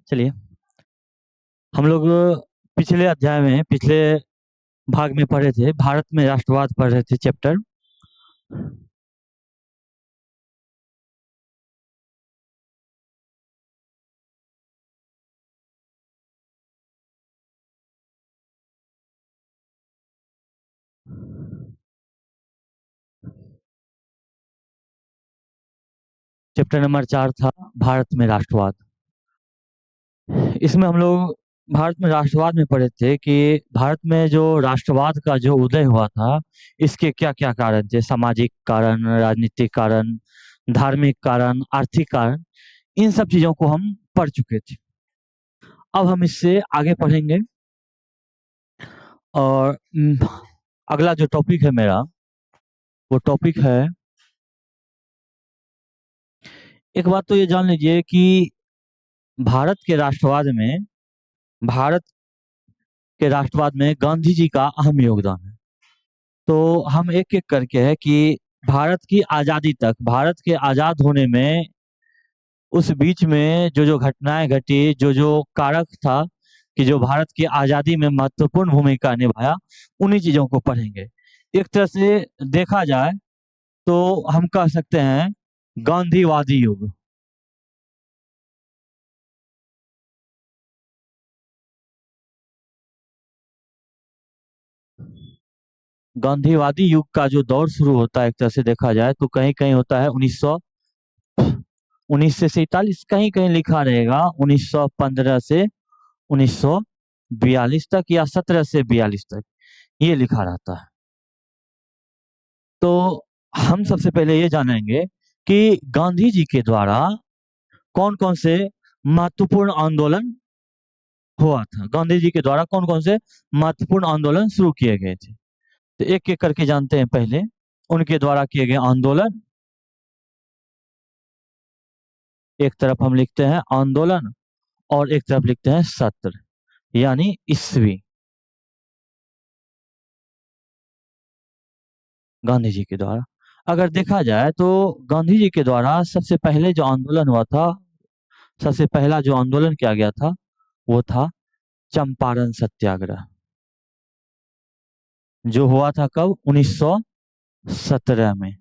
चलिए, हम लोग पिछले अध्याय में पिछले भाग में पढ़े थे, भारत में राष्ट्रवाद पढ़ रहे थे चैप्टर। चैप्टर नंबर 4 था भारत में राष्ट्रवाद। इसमें हम लोग भारत में राष्ट्रवाद में पढ़े थे कि भारत में जो राष्ट्रवाद का जो उदय हुआ था, इसके क्या क्या कारण थे। सामाजिक कारण, राजनीतिक कारण, धार्मिक कारण, आर्थिक कारण, इन सब चीजों को हम पढ़ चुके थे। अब हम इससे आगे पढ़ेंगे। और अगला जो टॉपिक है मेरा, वो टॉपिक है, एक बात तो ये जान लीजिए कि भारत के राष्ट्रवाद में भारत के राष्ट्रवाद में गांधी जी का अहम योगदान है। तो हम एक एक करके है कि भारत की आज़ादी तक, भारत के आज़ाद होने में, उस बीच में जो जो घटनाएं घटी, जो जो कारक था कि जो भारत की आज़ादी में महत्वपूर्ण भूमिका निभाया, उन्हीं चीज़ों को पढ़ेंगे। एक तरह से देखा जाए तो हम कह सकते हैं गांधीवादी युग। गांधीवादी युग का जो दौर शुरू होता है, एक तरह से देखा जाए तो कहीं कहीं होता है 19 से 47, कहीं कहीं लिखा रहेगा 1915 से 1942 तक या 17 से 42 तक, ये लिखा रहता है। तो हम सबसे पहले ये जानेंगे कि गांधी जी के द्वारा कौन कौन से महत्वपूर्ण आंदोलन हुआ था। गांधी जी के द्वारा कौन कौन से महत्वपूर्ण आंदोलन शुरू किए गए थे, तो एक एक करके जानते हैं। पहले उनके द्वारा किए गए आंदोलन, एक तरफ हम लिखते हैं आंदोलन और एक तरफ लिखते हैं सत्र, यानी ईस्वी। गांधी जी के द्वारा अगर देखा जाए तो गांधी जी के द्वारा सबसे पहले जो आंदोलन हुआ था, सबसे पहला जो आंदोलन किया गया था, वो था चंपारण सत्याग्रह, जो हुआ था कब? 1917 में।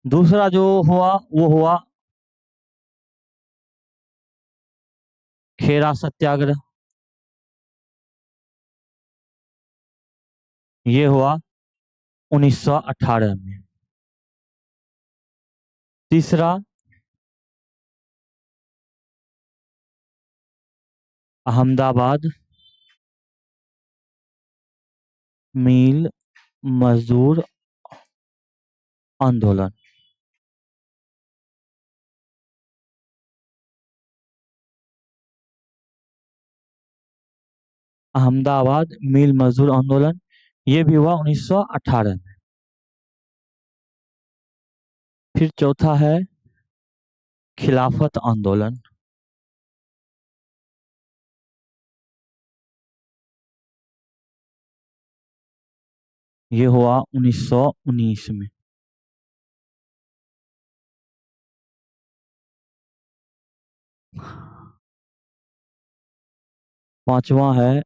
दूसरा जो हुआ वो हुआ खेरा सत्याग्रह, ये हुआ 1918 में। तीसरा अहमदाबाद मिल मजदूर आंदोलन, अहमदाबाद मिल मजदूर आंदोलन, ये भी हुआ 1918 में। फिर चौथा है खिलाफत आंदोलन, ये हुआ 1919 में। पांचवा है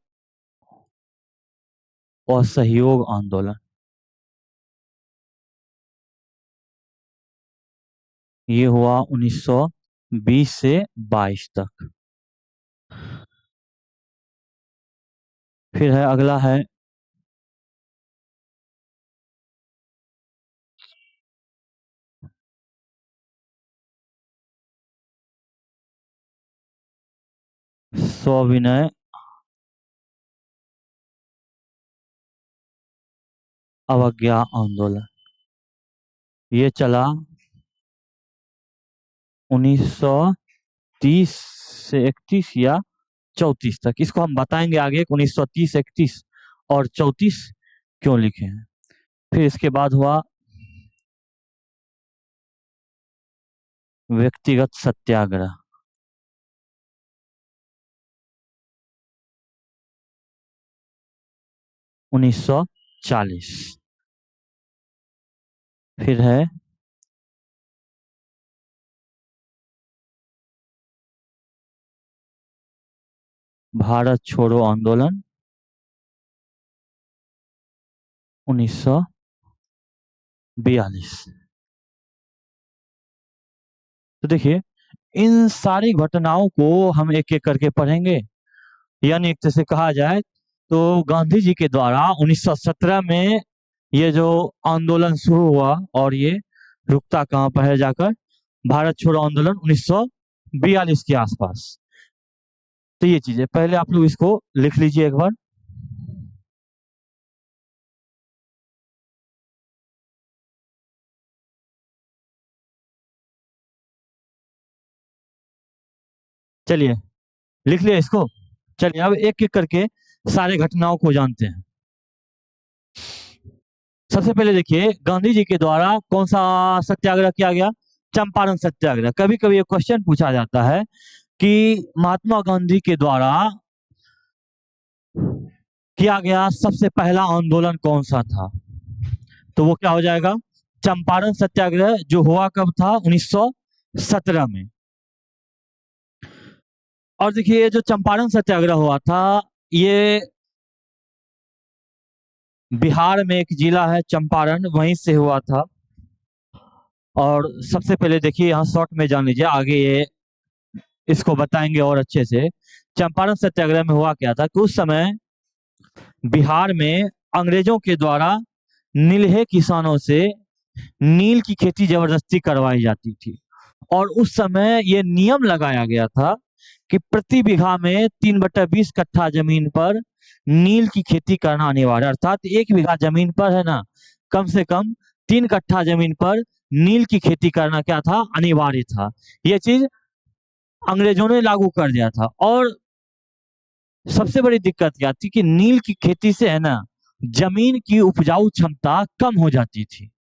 असहयोग आंदोलन, ये हुआ 1920 से 22 तक। फिर है, अगला है सविनय अवज्ञा आंदोलन, ये चला 1930 से 31 या 34 तक। इसको हम बताएंगे आगे कि 1930, 31 और 34 क्यों लिखे हैं। फिर इसके बाद हुआ व्यक्तिगत सत्याग्रह, 1940। फिर है भारत छोड़ो आंदोलन 1942। तो देखिए, इन सारी घटनाओं को हम एक एक करके पढ़ेंगे। यानी एक तरह से कहा जाए तो गांधी जी के द्वारा 1917 में ये जो आंदोलन शुरू हुआ, और ये रुकता कहाँ पर है जाकर, भारत छोड़ो आंदोलन 1942 के आसपास। तो ये चीजें पहले आप लोग इसको लिख लीजिए एक बार। चलिए, लिख लिया इसको। चलिए अब एक एक करके सारे घटनाओं को जानते हैं। सबसे पहले देखिए, गांधी जी के द्वारा कौन सा सत्याग्रह किया गया? चंपारण सत्याग्रह। कभी कभी ये क्वेश्चन पूछा जाता है कि महात्मा गांधी के द्वारा किया गया सबसे पहला आंदोलन कौन सा था? तो वो क्या हो जाएगा? चंपारण सत्याग्रह, जो हुआ कब था? 1917 में। और देखिए, जो चंपारण सत्याग्रह हुआ था, ये बिहार में एक जिला है चंपारण, वहीं से हुआ था। और सबसे पहले देखिए, यहाँ शॉर्ट में जान लीजिए, आगे ये इसको बताएंगे और अच्छे से। चंपारण सत्याग्रह में हुआ क्या था कि उस समय बिहार में अंग्रेजों के द्वारा नीलहे किसानों से नील की खेती जबरदस्ती करवाई जाती थी। और उस समय ये नियम लगाया गया था कि प्रति बीघा में 3/20 कट्ठा जमीन पर नील की खेती करना अनिवार्य। अर्थात 1 बीघा जमीन पर है ना, कम से कम 3 कट्ठा जमीन पर नील की खेती करना क्या था? अनिवार्य था। यह चीज अंग्रेजों ने लागू कर दिया था। और सबसे बड़ी दिक्कत क्या थी कि नील की खेती से है ना, जमीन की उपजाऊ क्षमता कम हो जाती थी।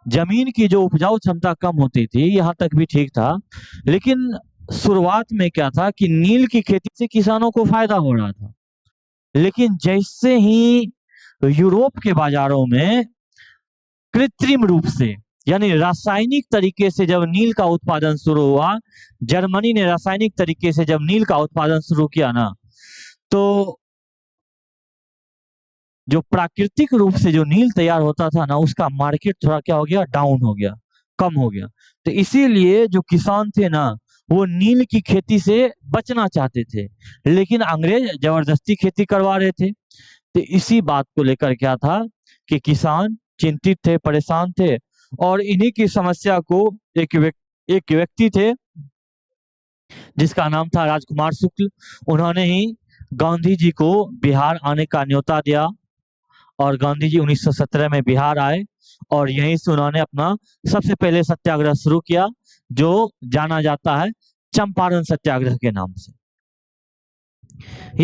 जमीन की जो उपजाऊ क्षमता कम होती थी, यहाँ तक भी ठीक था। लेकिन शुरुआत में क्या था कि नील की खेती से किसानों को फायदा हो रहा था। लेकिन जैसे ही यूरोप के बाजारों में कृत्रिम रूप से, यानी रासायनिक तरीके से जब नील का उत्पादन शुरू हुआ, जर्मनी ने रासायनिक तरीके से जब नील का उत्पादन शुरू किया ना, तो जो प्राकृतिक रूप से जो नील तैयार होता था ना, उसका मार्केट थोड़ा क्या हो गया? डाउन हो गया, कम हो गया। तो इसीलिए जो किसान थे ना, वो नील की खेती से बचना चाहते थे, लेकिन अंग्रेज जबरदस्ती खेती करवा रहे थे। तो इसी बात को लेकर क्या था कि किसान चिंतित थे, परेशान थे। और इन्हीं की समस्या को एक व्यक्ति थे जिसका नाम था राजकुमार शुक्ल। उन्होंने ही गांधी जी को बिहार आने का न्योता दिया, और गांधी जी 1917 में बिहार आए, और यहीं से उन्होंने अपना सबसे पहले सत्याग्रह शुरू किया, जो जाना जाता है चंपारण सत्याग्रह के नाम से।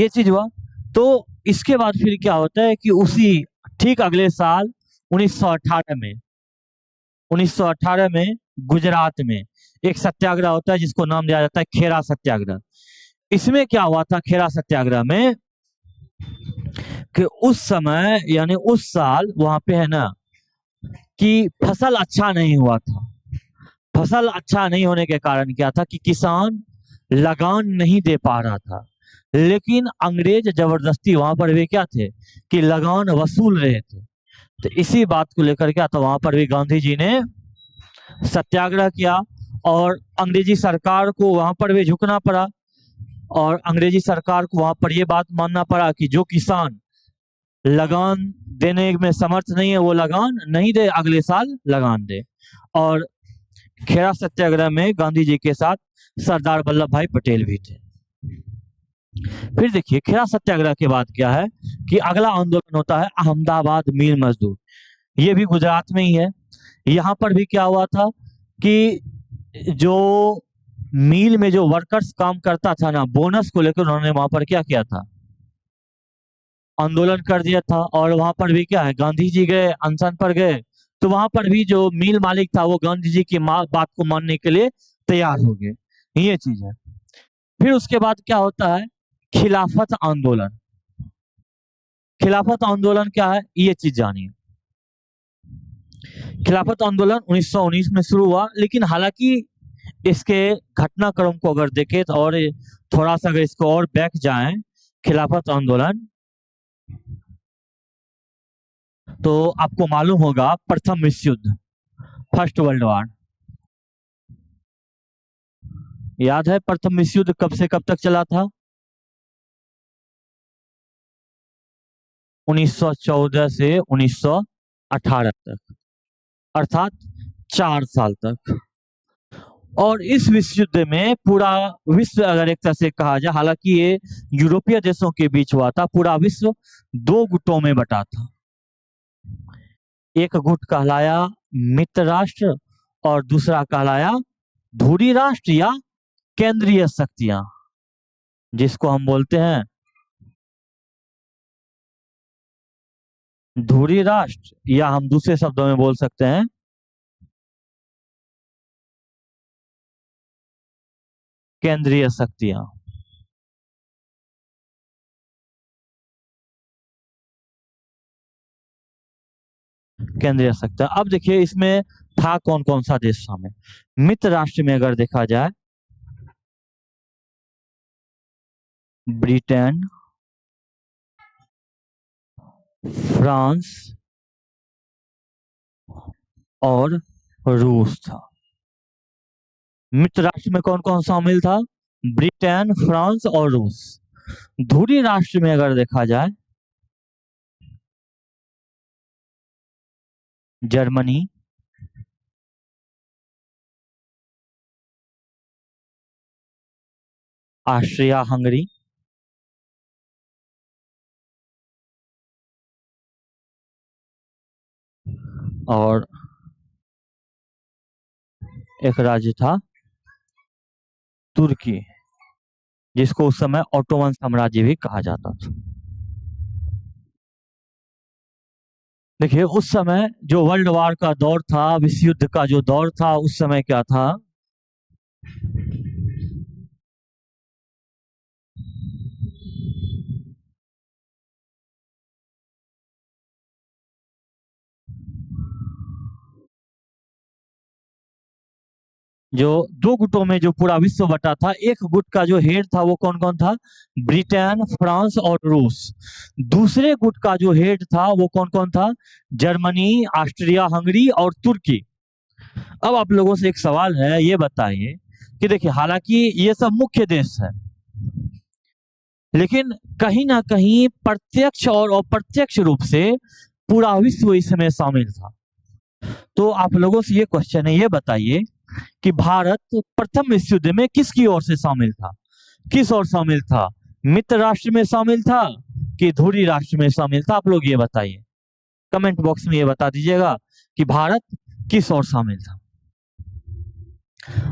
ये चीज हुआ। तो इसके बाद फिर क्या होता है कि उसी ठीक अगले साल 1918 में 1918 में गुजरात में एक सत्याग्रह होता है जिसको नाम दिया जाता है खेरा सत्याग्रह। इसमें क्या हुआ था खेरा सत्याग्रह में कि उस समय, यानी उस साल वहां पे है ना, कि फसल अच्छा नहीं हुआ था। फसल अच्छा नहीं होने के कारण क्या था कि किसान लगान नहीं दे पा रहा था। लेकिन अंग्रेज जबरदस्ती वहां पर भी क्या थे कि लगान वसूल रहे थे। तो इसी बात को लेकर क्या था, वहां पर भी गांधी जी ने सत्याग्रह किया, और अंग्रेजी सरकार को वहां पर भी झुकना पड़ा। और अंग्रेजी सरकार को वहां पर यह बात मानना पड़ा कि जो किसान लगान देने में समर्थ नहीं है, वो लगान नहीं दे, अगले साल लगान दे। और खेड़ा सत्याग्रह में गांधी जी के साथ सरदार वल्लभ भाई पटेल भी थे। फिर देखिए, खेड़ा सत्याग्रह के बाद क्या है कि अगला आंदोलन होता है अहमदाबाद मिल मजदूर। ये भी गुजरात में ही है। यहाँ पर भी क्या हुआ था कि जो मिल में जो वर्कर्स काम करता था ना, बोनस को लेकर उन्होंने वहां पर क्या किया था? आंदोलन कर दिया था। और वहां पर भी क्या है, गांधी जी गए, अनशन पर गए। तो वहां पर भी जो मिल मालिक था, वो गांधी जी की बात को मानने के लिए तैयार हो गए। ये चीज है। फिर उसके बाद क्या होता है? खिलाफत आंदोलन। खिलाफत आंदोलन क्या है, ये चीज जानिए। खिलाफत आंदोलन 1919 में शुरू हुआ, लेकिन हालांकि इसके घटनाक्रम को अगर देखें तो, और थोड़ा सा अगर इसको और बैक जाएं, खिलाफत आंदोलन, तो आपको मालूम होगा प्रथम विश्व युद्ध, फर्स्ट वर्ल्ड वॉर, याद है प्रथम विश्व युद्ध कब से कब तक चला था? 1914 से 1918 तक, अर्थात 4 साल तक। और इस विश्व युद्ध में पूरा विश्व, अगर एक तरह से कहा जाए, हालांकि ये यूरोपीय देशों के बीच हुआ था, पूरा विश्व 2 गुटों में बटा था। एक गुट कहलाया मित्र राष्ट्र और दूसरा कहलाया धुरी राष्ट्र या केंद्रीय शक्तियां, जिसको हम बोलते हैं धुरी राष्ट्र, या हम दूसरे शब्दों में बोल सकते हैं केंद्रीय शक्तियां। केंद्रीय शक्तियां। अब देखिए इसमें था कौन कौन सा देश शामिल। मित्र राष्ट्र में अगर देखा जाए, ब्रिटेन, फ्रांस और रूस था। मित्र राष्ट्र में कौन कौन शामिल था? ब्रिटेन, फ्रांस और रूस। धुरी राष्ट्र में अगर देखा जाए, जर्मनी, ऑस्ट्रिया हंगरी और एक राज्य था तुर्की, जिसको उस समय ऑटोमन साम्राज्य भी कहा जाता था। देखिए उस समय जो वर्ल्ड वार का दौर था, विश्व युद्ध का जो दौर था, उस समय क्या था, जो 2 गुटों में जो पूरा विश्व बटा था, एक गुट का जो हेड था वो कौन कौन था? ब्रिटेन, फ्रांस और रूस। दूसरे गुट का जो हेड था वो कौन कौन था? जर्मनी, ऑस्ट्रिया हंगरी और तुर्की। अब आप लोगों से एक सवाल है, ये बताइए कि देखिए हालांकि ये सब मुख्य देश है, लेकिन कहीं ना कहीं प्रत्यक्ष और अप्रत्यक्ष रूप से पूरा विश्व इसमें शामिल था। तो आप लोगों से ये क्वेश्चन है, ये बताइए कि भारत प्रथम विश्व युद्ध में किसकी ओर से शामिल था? किस ओर शामिल था? मित्र राष्ट्र में शामिल था कि धुरी राष्ट्र में शामिल था? आप लोग ये बताइए, कमेंट बॉक्स में ये बता दीजिएगा कि भारत किस ओर शामिल था।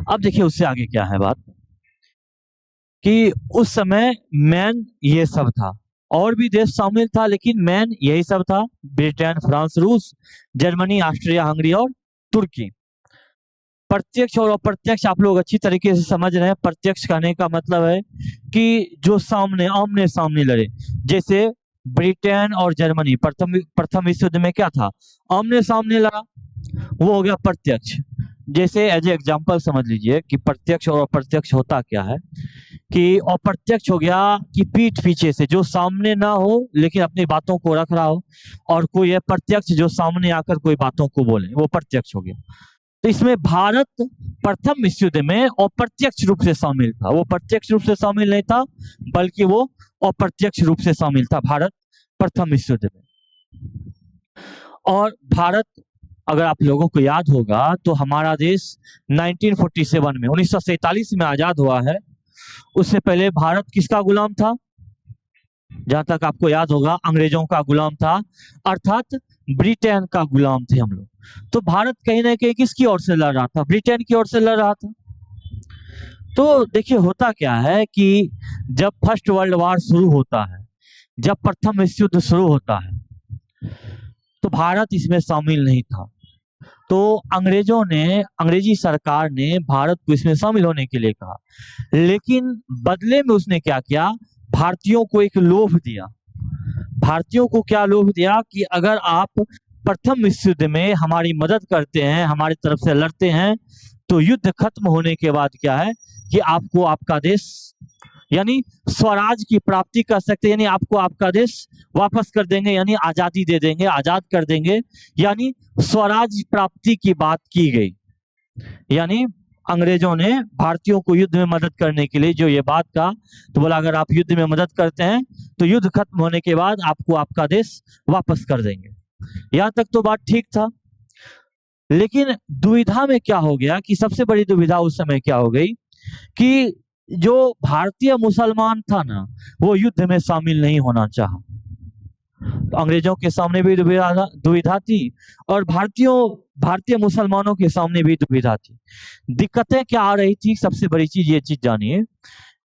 अब देखिए उससे आगे क्या है बात, कि उस समय मैन ये सब था, और भी देश शामिल था, लेकिन मैन यही सब था, ब्रिटेन, फ्रांस, रूस, जर्मनी, ऑस्ट्रिया हंगरी और तुर्की। प्रत्यक्ष और अप्रत्यक्ष आप लोग अच्छी तरीके से समझ रहे हैं। प्रत्यक्ष कहने का मतलब है कि जो सामने आमने सामने लड़े, जैसे ब्रिटेन और जर्मनी प्रथम विश्व युद्ध में क्या था? आमने सामने लड़ा, वो हो गया प्रत्यक्ष। जैसे एज ए एग्जाम्पल समझ लीजिए कि प्रत्यक्ष और अप्रत्यक्ष होता क्या है, कि अप्रत्यक्ष हो गया कि पीठ पीछे से, जो सामने ना हो लेकिन अपनी बातों को रख रहा हो, और कोई है प्रत्यक्ष जो सामने आकर कोई बातों को बोले, वो प्रत्यक्ष हो गया। तो इसमें भारत प्रथम विश्व युद्ध में अप्रत्यक्ष रूप से शामिल था, वो प्रत्यक्ष रूप से शामिल नहीं था, बल्कि वो अप्रत्यक्ष रूप से शामिल था भारत प्रथम विश्व युद्ध में। और भारत, अगर आप लोगों को याद होगा तो हमारा देश 1947 में 1947 में आजाद हुआ है। उससे पहले भारत किसका गुलाम था? जहां तक आपको याद होगा अंग्रेजों का गुलाम था, अर्थात ब्रिटेन का गुलाम थे हम लोग। तो भारत कहीं ना कहीं किसकी ओर से लड़ रहा था? ब्रिटेन की ओर से लड़ रहा था। तो देखिए होता क्या है कि जब फर्स्ट वर्ल्ड वॉर शुरू होता है, जब प्रथम विश्व युद्ध शुरू होता है, तो भारत इसमें शामिल नहीं था। तो अंग्रेजों ने, अंग्रेजी सरकार ने भारत को इसमें शामिल होने के लिए कहा, लेकिन बदले में उसने क्या किया? भारतीयों को एक लोभ दिया। भारतीयों को क्या लोभ दिया कि अगर आप प्रथम विश्व युद्ध में हमारी मदद करते हैं, हमारी तरफ से लड़ते हैं, तो युद्ध खत्म होने के बाद क्या है कि आपको आपका देश यानी स्वराज की प्राप्ति कर सकते हैं, यानी आपको आपका देश वापस कर देंगे, यानी आजादी दे देंगे, आजाद कर देंगे, यानी स्वराज प्राप्ति की बात की गई। यानी अंग्रेजों ने भारतीयों को युद्ध में मदद करने के लिए जो ये बात कहा, तो बोला अगर आप युद्ध में मदद करते हैं तो युद्ध खत्म होने के बाद आपको आपका देश वापस कर देंगे। यहाँ तक तो बात ठीक था, लेकिन दुविधा में क्या हो गया कि सबसे बड़ी दुविधा उस समय क्या हो गई कि जो भारतीय मुसलमान था ना, वो युद्ध में शामिल नहीं होना चाहा। तो अंग्रेजों के सामने भी दुविधा थी और भारतीय मुसलमानों के सामने भी दुविधा थी। दिक्कतें क्या आ रही थी, सबसे बड़ी चीज ये चीज जानिए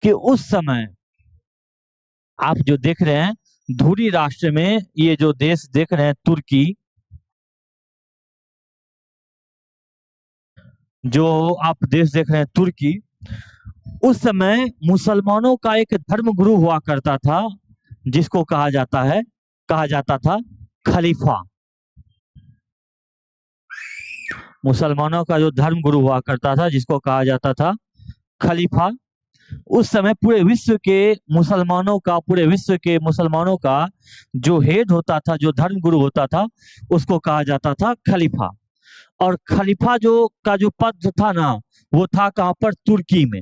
कि उस समय आप जो देख रहे हैं धुरी राष्ट्र में, ये जो देश देख रहे हैं तुर्की, जो आप देश देख रहे हैं तुर्की, उस समय मुसलमानों का एक धर्म गुरु हुआ करता था जिसको कहा जाता था खलीफा। मुसलमानों का जो धर्म गुरु हुआ करता था जिसको कहा जाता था खलीफा, उस समय पूरे विश्व के मुसलमानों का जो हेड होता था, जो धर्म गुरु होता था, उसको कहा जाता था खलीफा। और खलीफा जो पद था ना, वो था कहां पर, तुर्की में।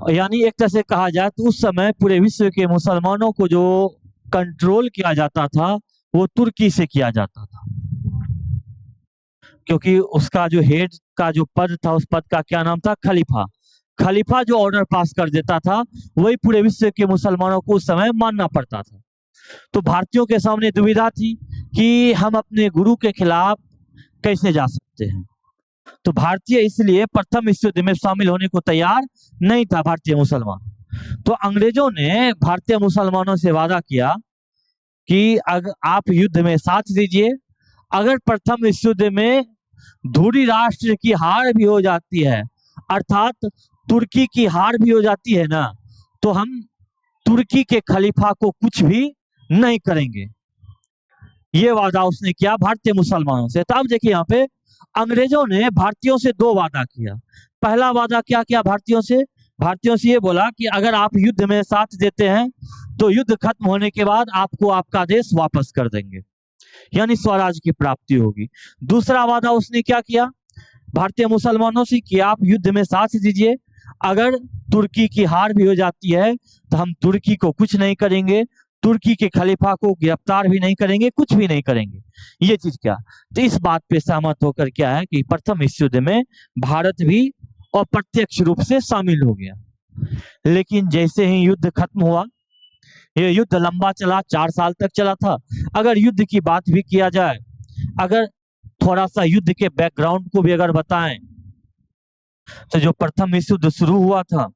यानी एक तरह से कहा जाए तो उस समय पूरे विश्व के मुसलमानों को जो कंट्रोल किया जाता था वो तुर्की से किया जाता था, क्योंकि उसका जो हेड का जो पद था, उस पद का क्या नाम था, खलीफा। खलीफा जो ऑर्डर पास कर देता था वही पूरे विश्व के मुसलमानों को उस समय मानना पड़ता था। तो भारतीयों के सामने दुविधा थी कि हम अपने गुरु के खिलाफ कैसे जा सकते हैं। तो भारतीय इसलिए प्रथम विश्व युद्ध में शामिल होने को तैयार नहीं था, भारतीय मुसलमान। तो अंग्रेजों ने भारतीय मुसलमानों से वादा किया कि अगर आप युद्ध में साथ दीजिए, अगर प्रथम विश्व युद्ध में धुरी राष्ट्र की हार भी हो जाती है, अर्थात तुर्की की हार भी हो जाती है ना, तो हम तुर्की के खलीफा को कुछ भी नहीं करेंगे। ये वादा उसने किया भारतीय मुसलमानों से। तो अब देखिए यहाँ पे अंग्रेजों ने भारतीयों से दो वादा किया। पहला वादा क्या किया भारतीयों से ये बोला कि अगर आप युद्ध में साथ देते हैं तो युद्ध खत्म होने के बाद आपको आपका देश वापस कर देंगे, यानी स्वराज की प्राप्ति होगी। दूसरा वादा उसने क्या किया भारतीय मुसलमानों से कि आप युद्ध में साथ दीजिए, अगर तुर्की की हार भी हो जाती है तो हम तुर्की को कुछ नहीं करेंगे, तुर्की के खलीफा को गिरफ्तार भी नहीं करेंगे, कुछ भी नहीं करेंगे। ये चीज क्या, तो इस बात पे सहमत होकर क्या है कि प्रथम विश्व युद्ध में भारत भी अप्रत्यक्ष रूप से शामिल हो गया। लेकिन जैसे ही युद्ध खत्म हुआ, ये युद्ध लंबा चला, 4 साल तक चला था। अगर युद्ध की बात भी किया जाए, अगर थोड़ा सा युद्ध के बैकग्राउंड को भी अगर बताएं, तो जो प्रथम विश्व युद्ध शुरू हुआ था,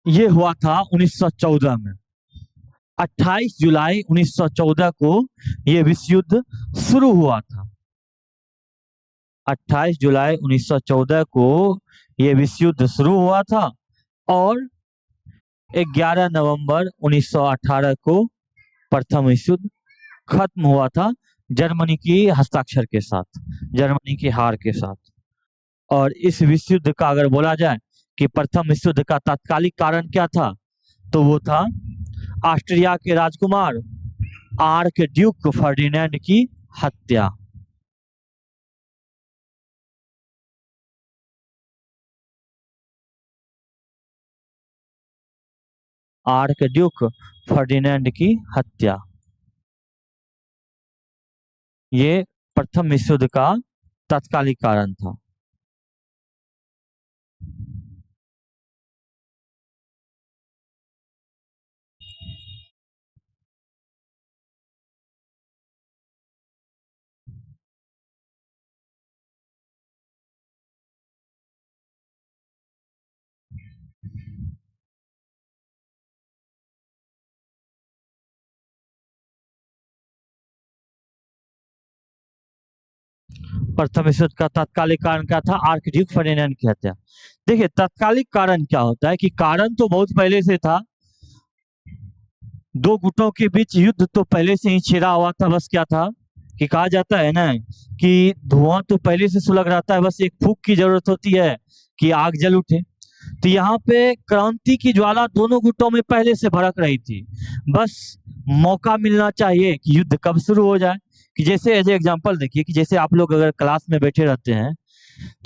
ये हुआ था 1914 में। 28 जुलाई 1914 को ये विश्व युद्ध शुरू हुआ था। 28 जुलाई 1914 को ये विश्व युद्ध शुरू हुआ था और 11 नवंबर 1918 को प्रथम विश्व युद्ध खत्म हुआ था, जर्मनी की हस्ताक्षर के साथ, जर्मनी की हार के साथ। और इस विश्व युद्ध का अगर बोला जाए कि प्रथम विश्व युद्ध का तात्कालिक कारण क्या था, तो वो था ऑस्ट्रिया के राजकुमार आर्क ड्यूक फर्डिनेंड की हत्या। आर्क ड्यूक फर्डिनेंड की हत्या, ये प्रथम विश्व युद्ध का तात्कालिक कारण था। प्रथम विश्व युद्ध का तात्कालिक कारण क्या था, आर्कड्यूक फर्डिनेंड की हत्या। देखिए तात्कालिक कारण क्या होता है कि कारण तो बहुत पहले से था, दो गुटों के बीच युद्ध तो पहले से ही छिड़ा हुआ था। बस क्या था कि कहा जाता है ना कि धुआं तो पहले से सुलग रहता है, बस एक फूंक की जरूरत होती है कि आग जल उठे। तो यहाँ पे क्रांति की ज्वाला दोनों गुटों में पहले से भड़क रही थी, बस मौका मिलना चाहिए कि युद्ध कब शुरू हो जाए। कि जैसे एज एग्जांपल देखिए कि जैसे आप लोग अगर क्लास में बैठे रहते हैं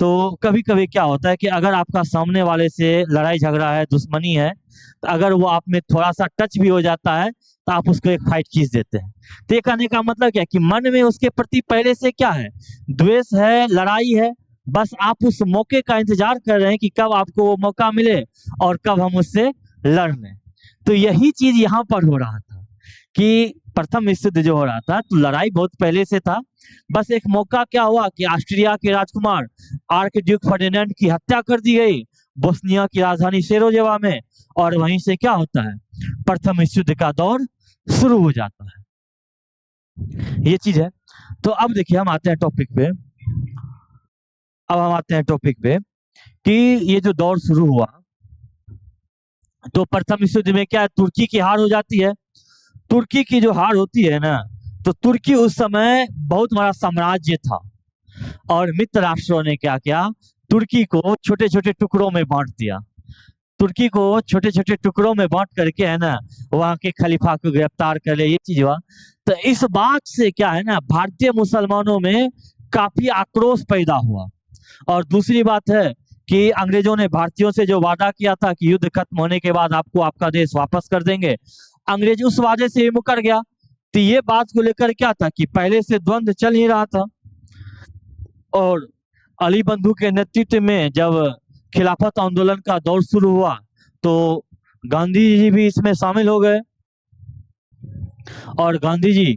तो कभी कभी क्या होता है कि अगर आपका सामने वाले से लड़ाई झगड़ा है, दुश्मनी है, तो अगर वो आप में थोड़ा सा टच भी हो जाता है तो आप उसको एक फाइट खींच देते हैं। तो ये कहने का मतलब क्या है कि मन में उसके प्रति पहले से क्या है, द्वेष है, लड़ाई है। बस आप उस मौके का इंतजार कर रहे हैं कि कब आपको वो मौका मिले और कब हम उससे लड़ लें। तो यही चीज यहाँ पर हो रहा था कि प्रथम विश्व युद्ध जो हो रहा था तो लड़ाई बहुत पहले से था। बस एक मौका क्या हुआ कि ऑस्ट्रिया के राजकुमार आर्क ड्यूक फर्डिनेंड की हत्या कर दी गई बोस्निया की राजधानी सेरोजेवा में, और वहीं से क्या होता है, प्रथम विश्व युद्ध का दौर शुरू हो जाता है। ये चीज है। तो अब देखिए हम आते हैं टॉपिक पे। अब हम आते हैं टॉपिक पे कि ये जो दौर शुरू हुआ तो प्रथम विश्व युद्ध में क्या है, तुर्की की हार हो जाती है। तुर्की की जो हार होती है ना, तो तुर्की उस समय बहुत बड़ा साम्राज्य था और मित्र राष्ट्रों ने क्या किया, तुर्की को छोटे छोटे टुकड़ों में बांट दिया। तुर्की को छोटे छोटे टुकड़ों में बांट करके है ना वहां के खलीफा को गिरफ्तार कर ले, ये चीज हुआ। तो इस बात से क्या है ना, भारतीय मुसलमानों में काफी आक्रोश पैदा हुआ। और दूसरी बात है कि अंग्रेजों ने भारतीयों से जो वादा किया था कि युद्ध खत्म होने के बाद आपको आपका देश वापस कर देंगे, अंग्रेज उस वादे से मुकर गया। तो ये बात को लेकर क्या था कि पहले से द्वंद्व चल ही रहा था। और अली बंधु के नेतृत्व में जब खिलाफत आंदोलन का दौर शुरू हुआ तो गांधी जी भी इसमें शामिल हो गए। और गांधी जी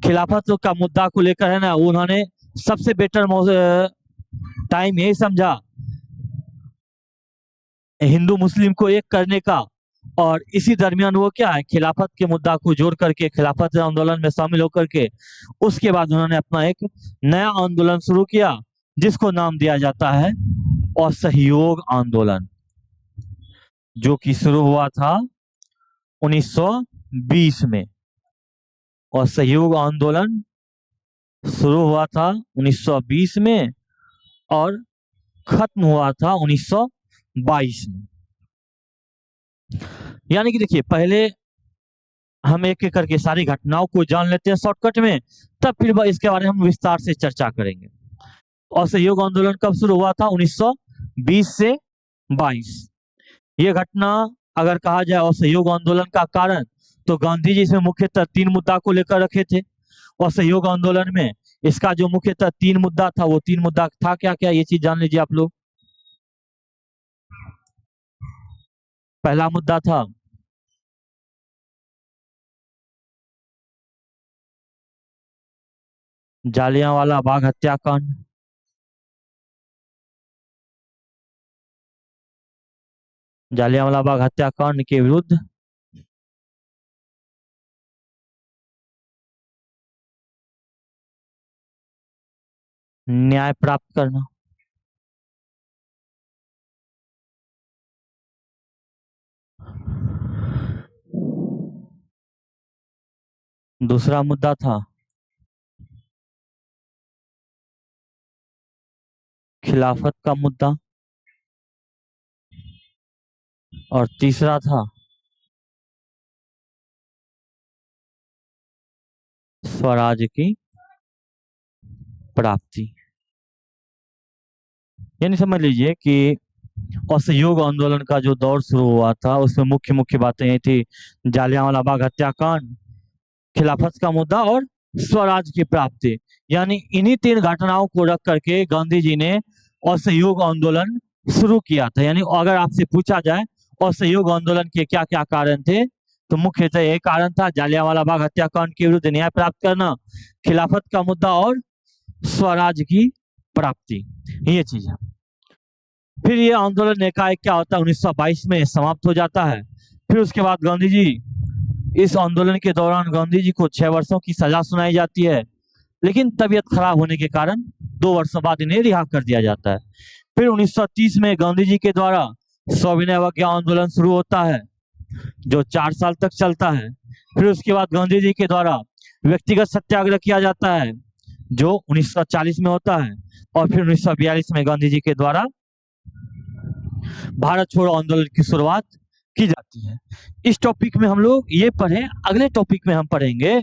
खिलाफत का मुद्दा को लेकर है ना, उन्होंने सबसे बेटर टाइम यही समझा हिंदू मुस्लिम को एक करने का। और इसी दरमियान वो क्या है, खिलाफत के मुद्दा को जोड़ करके खिलाफत आंदोलन में शामिल होकर के उसके बाद उन्होंने अपना एक नया आंदोलन शुरू किया जिसको नाम दिया जाता है असहयोग आंदोलन, जो कि शुरू हुआ था 1920 में। असहयोग आंदोलन शुरू हुआ था 1920 में और खत्म हुआ था 1922 में। यानी कि देखिए पहले हम एक एक करके सारी घटनाओं को जान लेते हैं शॉर्टकट में, तब फिर इसके बारे में हम विस्तार से चर्चा करेंगे। असहयोग आंदोलन कब शुरू हुआ था, 1920 से 22। ये घटना अगर कहा जाए असहयोग आंदोलन का कारण, तो गांधी जी इसमें मुख्यतः 3 मुद्दा को लेकर रखे थे। असहयोग आंदोलन में इसका जो मुख्यतः 3 मुद्दा था, वो 3 मुद्दा था क्या क्या, ये चीज जान लीजिए आप लोग। पहला मुद्दा था जालियांवाला बाग हत्याकांड। जालियांवाला बाग हत्याकांड के विरुद्ध न्याय प्राप्त करना। दूसरा मुद्दा था खिलाफत का मुद्दा। और तीसरा था स्वराज की प्राप्ति। यानी समझ लीजिए कि असहयोग आंदोलन का जो दौर शुरू हुआ था उसमें मुख्य मुख्य बातें यही थी, जालियांवाला बाग हत्याकांड, खिलाफत का मुद्दा और स्वराज की प्राप्ति। यानी इन्हीं 3 घटनाओं को रख करके गांधी जी ने असहयोग आंदोलन शुरू किया था। यानी अगर आपसे पूछा जाए असहयोग आंदोलन के क्या क्या कारण थे, तो मुख्यतः यही कारण था, जालियांवाला बाग हत्याकांड के विरुद्ध न्याय प्राप्त करना, खिलाफत का मुद्दा और स्वराज की प्राप्ति, ये चीज है। फिर ये आंदोलन एकाएक क्या होता है, 1922 में समाप्त हो जाता है। फिर उसके बाद गांधी जी, इस आंदोलन के दौरान गांधी जी को 6 वर्षों की सजा सुनाई जाती है, लेकिन तबीयत खराब होने के कारण 2 वर्षों बाद इन्हें रिहा कर दिया जाता है। फिर 1930 में गांधी जी के द्वारा सविनय अवज्ञा आंदोलन शुरू होता है जो 4 साल तक चलता है। फिर उसके बाद गांधी जी के द्वारा व्यक्तिगत सत्याग्रह किया जाता है जो 1940 में होता है, और फिर 1942 में गांधी जी के द्वारा भारत छोड़ो आंदोलन की शुरुआत की जाती है। इस टॉपिक में हम लोग ये पढ़े। अगले टॉपिक में हम पढ़ेंगे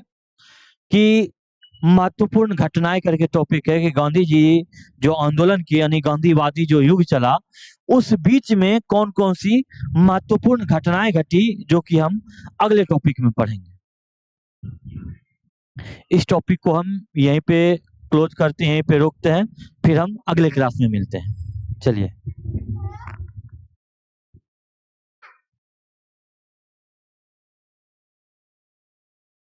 कि महत्वपूर्ण घटनाएं करके टॉपिक है कि गांधी जी जो आंदोलन किए, यानी गांधीवादी जो युग चला, उस बीच में कौन कौन सी महत्वपूर्ण घटनाएं घटी, जो कि हम अगले टॉपिक में पढ़ेंगे। इस टॉपिक को हम यहीं पे क्लोज करते हैं, यहीं पे रोकते हैं, फिर हम अगले क्लास में मिलते हैं। चलिए।